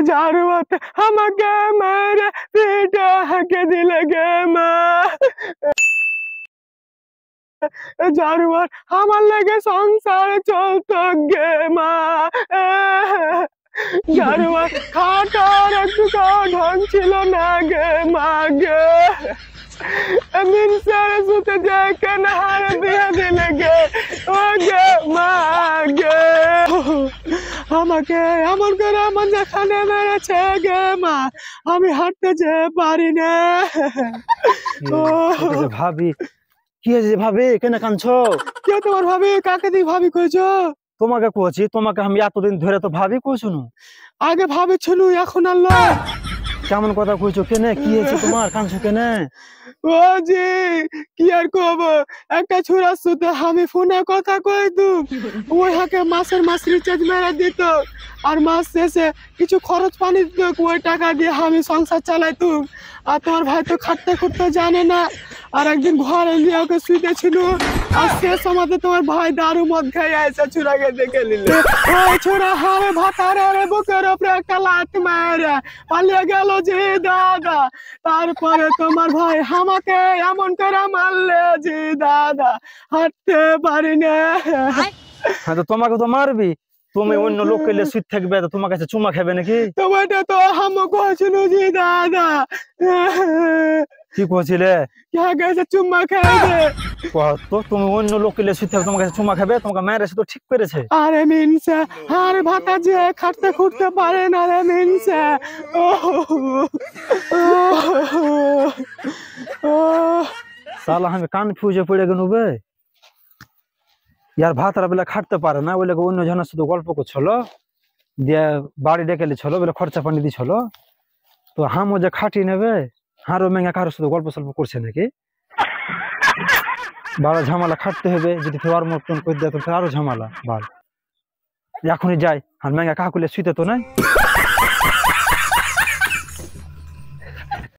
ঝাড়ু হাতে আমাকে মেরে পিঠে হাঁকে দিলে গে মা। ঝাড়ু হাত আমার লেগে সংসার চলতো গে মা। ঝাড়ু হাত খাটার একটু ঢং ছিল না গে মা গে। মিনসারে সুতে যায় কেন হারে দিয়ে দিলে গে ও গে মা গে। আমাকে এমন করে আমার যেখানে মেরেছে গে মা, আমি হাঁটতে যে পারি না। ভাবি কি হয়েছে ভাবি, কেন কাঁদছো? কে তোমার ভাবি? কাকে দিয়ে ভাবি কইছো? তোমাকে কইছি, তোমাকে আমি এতদিন ধরে তো ভাবি কইছো না। আগে ভাবি ছিল, এখন আল্লাহ। কেমন কথা কইছো? কেনে কি হয়েছে তোমার, কাঁদছো কেনে? ও জি কি আর কব, একটা ছোড়ার সাথে আমি ফোনে কথা কইতুম, ওই হাকে মাসের মাস রিচার্জ মেরে দিত, আর মাস শেষে কিছু খরচ পানি দিত, ওই টাকা দিয়ে আমি সংসার চালাইতুম। আর তোমার ভাই তো খাটতে খুঁটতে জানে না, আর একদিন ঘরে নিয়ে ওকে শুইতেছিল, আর শেষ আমাদের তোমার ভাই দারু মদ খেয়ে এসে ছোড়াকে দেখে নিল। ওই ছোড়া হারে ভাতারে বুকের উপরে একটা লাত মারে পালিয়ে গেল জি দাদা। তারপরে তোমার ভাই আমাকে এমন করে মারলে জি দাদা, হাঁটতে পারি না। হ্যাঁ তো তোমাকে তো মারবি, তুমি অন্য লোককে নিয়ে শুয়ে থাকবে, তো তোমার কাছে চুমা খাবে নাকি? তোমারটা তো হামো কছিল জি দাদা। কি কইছিলে? কাছে চুম্মা খাইবে। তো তুমি অন্য লোককে নিয়ে শুয়ে থাকবে, তোমার কাছে চুমা খাবে? তোমাকে মেরেছে তো ঠিক করেছে। আরে মিনসা, আরে ভাতা যে খাটতে খুঁটতে পারে না রে মিনসা। সালা আমি কনফিউজে পড়ে গেল বে। ইয়ার ভাতারা বেলা খাটতে পারে না, ওই অন্য জনের সাথে গল্প করছিল, দিয়ে বাড়ি ডেকে ছিল বলে খরচা পানি দিছিল, তো হামও যে খাটি নেবে, হারও মেঙ্গা কারোর সাথে গল্প সল্প করছে নাকি? বারো ঝামেলা খাটতে হবে, যদি ফের মতন করে দেয় তো আরো ঝামেলা। বাল এখনই যাই, আর মেঙ্গা কাকুলে শুইতে তো নাই।